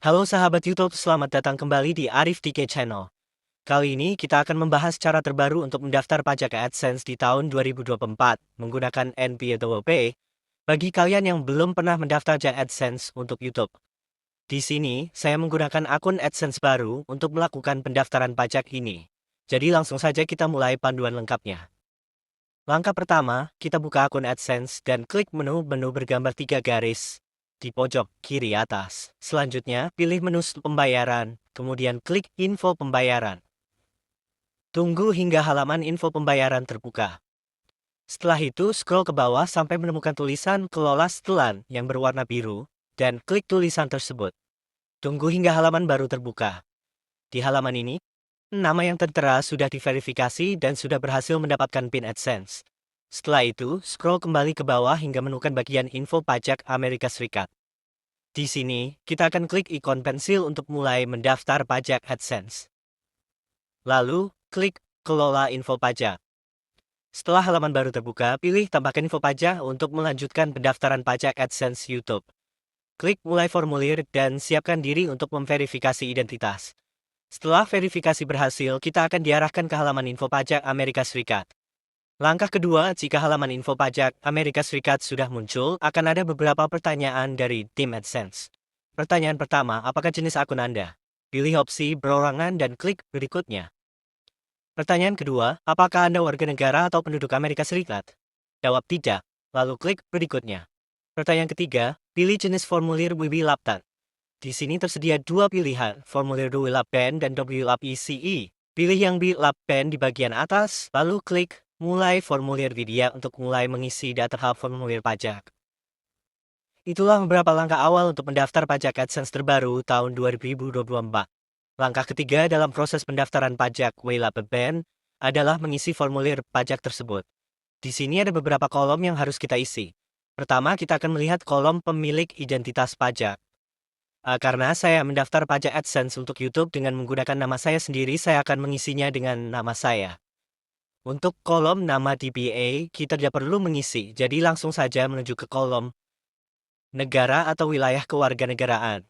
Halo sahabat YouTube, selamat datang kembali di Arif TK Channel. Kali ini kita akan membahas cara terbaru untuk mendaftar pajak AdSense di tahun 2024 menggunakan NPWP bagi kalian yang belum pernah mendaftar pajak AdSense untuk YouTube. Di sini, saya menggunakan akun AdSense baru untuk melakukan pendaftaran pajak ini. Jadi langsung saja kita mulai panduan lengkapnya. Langkah pertama, kita buka akun AdSense dan klik menu bergambar 3 garis di pojok kiri atas. Selanjutnya, pilih menu pembayaran, kemudian klik info pembayaran. Tunggu hingga halaman info pembayaran terbuka. Setelah itu, scroll ke bawah sampai menemukan tulisan kelola setelan yang berwarna biru, dan klik tulisan tersebut. Tunggu hingga halaman baru terbuka. Di halaman ini, nama yang tertera sudah diverifikasi dan sudah berhasil mendapatkan PIN AdSense. Setelah itu, scroll kembali ke bawah hingga menemukan bagian info pajak Amerika Serikat. Di sini, kita akan klik ikon pensil untuk mulai mendaftar pajak AdSense. Lalu, klik kelola info pajak. Setelah halaman baru terbuka, pilih tambahkan info pajak untuk melanjutkan pendaftaran pajak AdSense YouTube. Klik mulai formulir dan siapkan diri untuk memverifikasi identitas. Setelah verifikasi berhasil, kita akan diarahkan ke halaman info pajak Amerika Serikat. Langkah kedua, jika halaman info pajak Amerika Serikat sudah muncul, akan ada beberapa pertanyaan dari tim AdSense. Pertanyaan pertama, apakah jenis akun Anda? Pilih opsi perorangan dan klik berikutnya. Pertanyaan kedua, apakah Anda warga negara atau penduduk Amerika Serikat? Jawab tidak, lalu klik berikutnya. Pertanyaan ketiga, pilih jenis formulir WIWI-LAPTAN. Di sini tersedia dua pilihan, formulir WILAPN dan WILAPICE. Pilih yang WILAPN di bagian atas, lalu klik mulai formulir Vidya untuk mulai mengisi data hal formulir pajak. Itulah beberapa langkah awal untuk mendaftar pajak AdSense terbaru tahun 2024. Langkah ketiga dalam proses pendaftaran pajak WILAPN adalah mengisi formulir pajak tersebut. Di sini ada beberapa kolom yang harus kita isi. Pertama, kita akan melihat kolom pemilik identitas pajak. Karena saya mendaftar pajak AdSense untuk YouTube dengan menggunakan nama saya sendiri, saya akan mengisinya dengan nama saya. Untuk kolom nama DBA, kita tidak perlu mengisi, jadi langsung saja menuju ke kolom negara atau wilayah kewarganegaraan.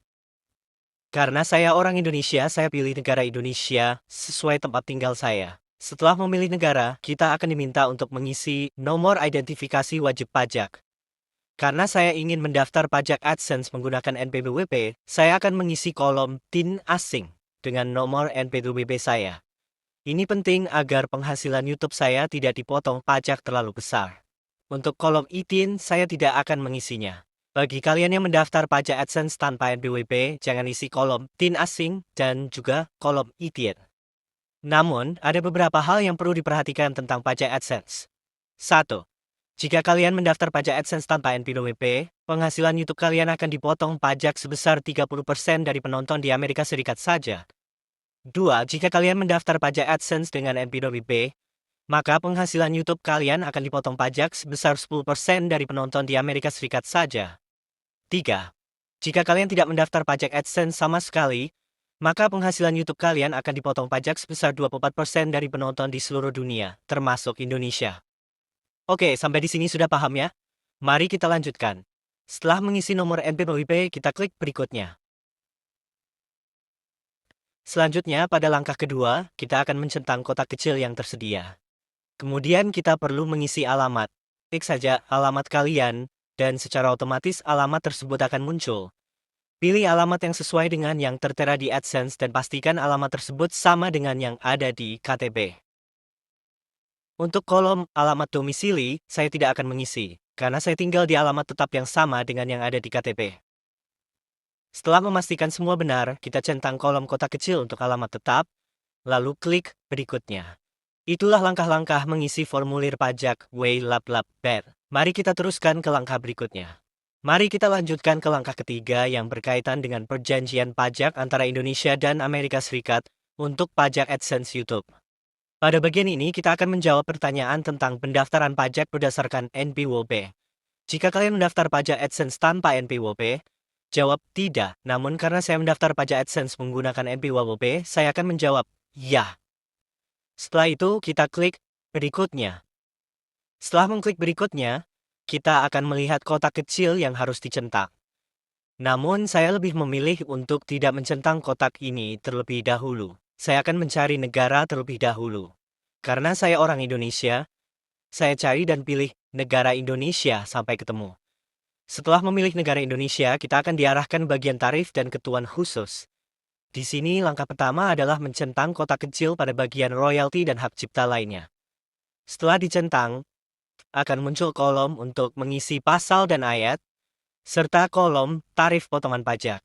Karena saya orang Indonesia, saya pilih negara Indonesia sesuai tempat tinggal saya. Setelah memilih negara, kita akan diminta untuk mengisi nomor identifikasi wajib pajak. Karena saya ingin mendaftar pajak AdSense menggunakan NPWP, saya akan mengisi kolom TIN asing dengan nomor NPWP saya. Ini penting agar penghasilan YouTube saya tidak dipotong pajak terlalu besar. Untuk kolom ITIN, saya tidak akan mengisinya. Bagi kalian yang mendaftar pajak AdSense tanpa NPWP, jangan isi kolom TIN asing dan juga kolom ITIN. Namun, ada beberapa hal yang perlu diperhatikan tentang pajak AdSense. 1. Jika kalian mendaftar pajak AdSense tanpa NPWP, penghasilan YouTube kalian akan dipotong pajak sebesar 30% dari penonton di Amerika Serikat saja. 2. Jika kalian mendaftar pajak AdSense dengan NPWP, maka penghasilan YouTube kalian akan dipotong pajak sebesar 10% dari penonton di Amerika Serikat saja. 3. Jika kalian tidak mendaftar pajak AdSense sama sekali, maka penghasilan YouTube kalian akan dipotong pajak sebesar 24% dari penonton di seluruh dunia, termasuk Indonesia. Oke, sampai di sini sudah paham ya? Mari kita lanjutkan. Setelah mengisi nomor NPWP, kita klik berikutnya. Selanjutnya, pada langkah kedua, kita akan mencentang kotak kecil yang tersedia. Kemudian kita perlu mengisi alamat. Klik saja alamat kalian, dan secara otomatis alamat tersebut akan muncul. Pilih alamat yang sesuai dengan yang tertera di AdSense dan pastikan alamat tersebut sama dengan yang ada di KTP. Untuk kolom alamat domisili, saya tidak akan mengisi, karena saya tinggal di alamat tetap yang sama dengan yang ada di KTP. Setelah memastikan semua benar, kita centang kolom kotak kecil untuk alamat tetap, lalu klik berikutnya. Itulah langkah-langkah mengisi formulir pajak WILAPN. Mari kita teruskan ke langkah berikutnya. Mari kita lanjutkan ke langkah ketiga yang berkaitan dengan perjanjian pajak antara Indonesia dan Amerika Serikat untuk pajak AdSense YouTube. Pada bagian ini, kita akan menjawab pertanyaan tentang pendaftaran pajak berdasarkan NPWP. Jika kalian mendaftar pajak AdSense tanpa NPWP, jawab tidak. Namun karena saya mendaftar pajak AdSense menggunakan NPWP, saya akan menjawab ya. Setelah itu, kita klik berikutnya. Setelah mengklik berikutnya, kita akan melihat kotak kecil yang harus dicetak. Namun saya lebih memilih untuk tidak mencentang kotak ini terlebih dahulu. Saya akan mencari negara terlebih dahulu. Karena saya orang Indonesia, saya cari dan pilih negara Indonesia sampai ketemu. Setelah memilih negara Indonesia, kita akan diarahkan bagian tarif dan ketentuan khusus. Di sini langkah pertama adalah mencentang kotak kecil pada bagian royalti dan hak cipta lainnya. Setelah dicentang, akan muncul kolom untuk mengisi pasal dan ayat, serta kolom tarif potongan pajak.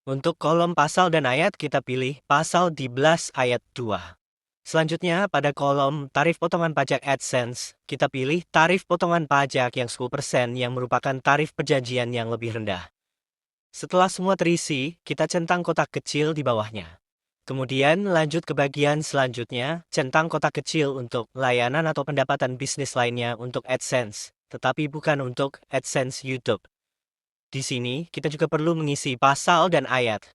Untuk kolom pasal dan ayat kita pilih pasal 11 ayat 2. Selanjutnya pada kolom tarif potongan pajak AdSense, kita pilih tarif potongan pajak yang 10% yang merupakan tarif perjanjian yang lebih rendah. Setelah semua terisi, kita centang kotak kecil di bawahnya. Kemudian lanjut ke bagian selanjutnya, centang kotak kecil untuk layanan atau pendapatan bisnis lainnya untuk AdSense, tetapi bukan untuk AdSense YouTube. Di sini, kita juga perlu mengisi pasal dan ayat.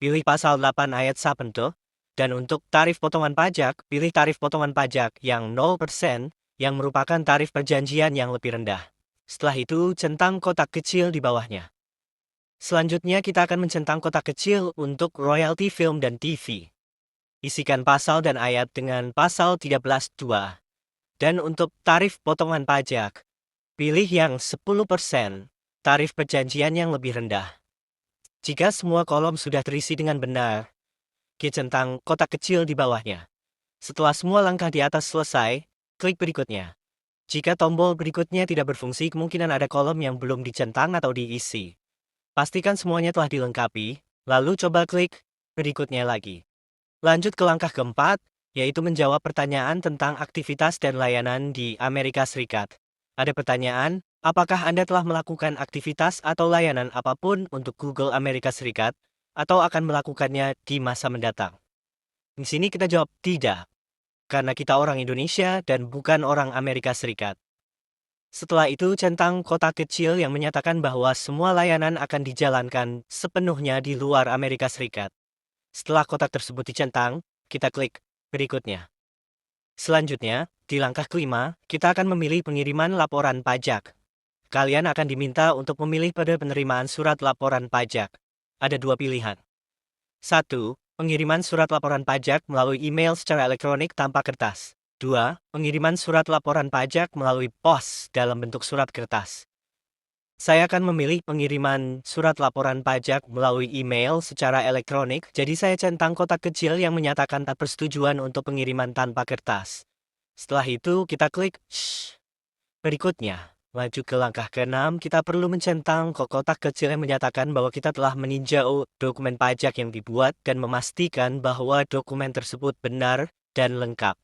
Pilih pasal 8 ayat 1, dan untuk tarif potongan pajak, pilih tarif potongan pajak yang 0%, yang merupakan tarif perjanjian yang lebih rendah. Setelah itu, centang kotak kecil di bawahnya. Selanjutnya, kita akan mencentang kotak kecil untuk royalti film dan TV. Isikan pasal dan ayat dengan pasal 13.2. Dan untuk tarif potongan pajak, pilih yang 10%. Tarif perjanjian yang lebih rendah. Jika semua kolom sudah terisi dengan benar, kita centang kotak kecil di bawahnya. Setelah semua langkah di atas selesai, klik berikutnya. Jika tombol berikutnya tidak berfungsi, kemungkinan ada kolom yang belum dicentang atau diisi. Pastikan semuanya telah dilengkapi, lalu coba klik berikutnya lagi. Lanjut ke langkah keempat, yaitu menjawab pertanyaan tentang aktivitas dan layanan di Amerika Serikat. Ada pertanyaan, apakah Anda telah melakukan aktivitas atau layanan apapun untuk Google Amerika Serikat, atau akan melakukannya di masa mendatang? Di sini kita jawab tidak, karena kita orang Indonesia dan bukan orang Amerika Serikat. Setelah itu centang kotak kecil yang menyatakan bahwa semua layanan akan dijalankan sepenuhnya di luar Amerika Serikat. Setelah kotak tersebut dicentang, kita klik berikutnya. Selanjutnya, di langkah kelima, kita akan memilih pengiriman laporan pajak. Kalian akan diminta untuk memilih pada penerimaan surat laporan pajak. Ada dua pilihan. 1. Pengiriman surat laporan pajak melalui email secara elektronik tanpa kertas. 2. Pengiriman surat laporan pajak melalui pos dalam bentuk surat kertas. Saya akan memilih pengiriman surat laporan pajak melalui email secara elektronik, jadi saya centang kotak kecil yang menyatakan tak persetujuan untuk pengiriman tanpa kertas. Setelah itu, kita klik Shh. Berikutnya, maju ke langkah ke-6, kita perlu mencentang kotak kecil yang menyatakan bahwa kita telah meninjau dokumen pajak yang dibuat dan memastikan bahwa dokumen tersebut benar dan lengkap.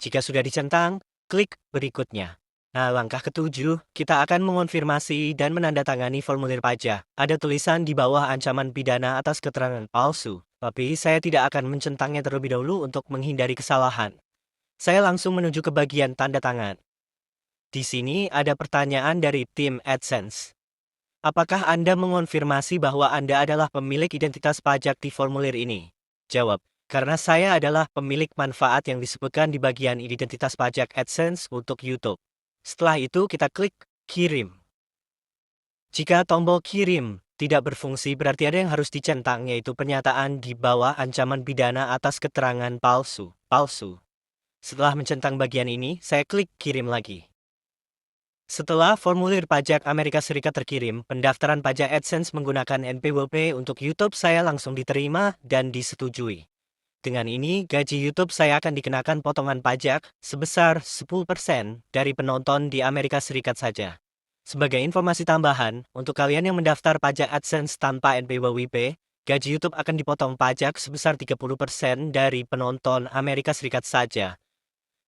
Jika sudah dicentang, klik berikutnya. Nah, langkah ke-7, kita akan mengonfirmasi dan menandatangani formulir pajak. Ada tulisan di bawah ancaman pidana atas keterangan palsu, tapi saya tidak akan mencentangnya terlebih dahulu untuk menghindari kesalahan. Saya langsung menuju ke bagian tanda tangan. Di sini ada pertanyaan dari tim AdSense. Apakah Anda mengonfirmasi bahwa Anda adalah pemilik identitas pajak di formulir ini? Jawab, karena saya adalah pemilik manfaat yang disebutkan di bagian identitas pajak AdSense untuk YouTube. Setelah itu kita klik kirim. Jika tombol kirim tidak berfungsi, berarti ada yang harus dicentang, yaitu pernyataan di bawah ancaman pidana atas keterangan palsu. Setelah mencentang bagian ini, saya klik kirim lagi. Setelah formulir pajak Amerika Serikat terkirim, pendaftaran pajak AdSense menggunakan NPWP untuk YouTube saya langsung diterima dan disetujui. Dengan ini, gaji YouTube saya akan dikenakan potongan pajak sebesar 10% dari penonton di Amerika Serikat saja. Sebagai informasi tambahan, untuk kalian yang mendaftar pajak AdSense tanpa NPWP, gaji YouTube akan dipotong pajak sebesar 30% dari penonton Amerika Serikat saja.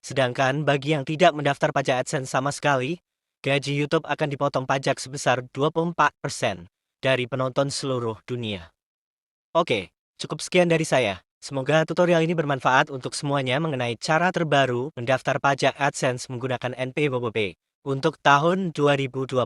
Sedangkan bagi yang tidak mendaftar pajak AdSense sama sekali, gaji YouTube akan dipotong pajak sebesar 24% dari penonton seluruh dunia. Oke, cukup sekian dari saya. Semoga tutorial ini bermanfaat untuk semuanya mengenai cara terbaru mendaftar pajak AdSense menggunakan NPWP untuk tahun 2024.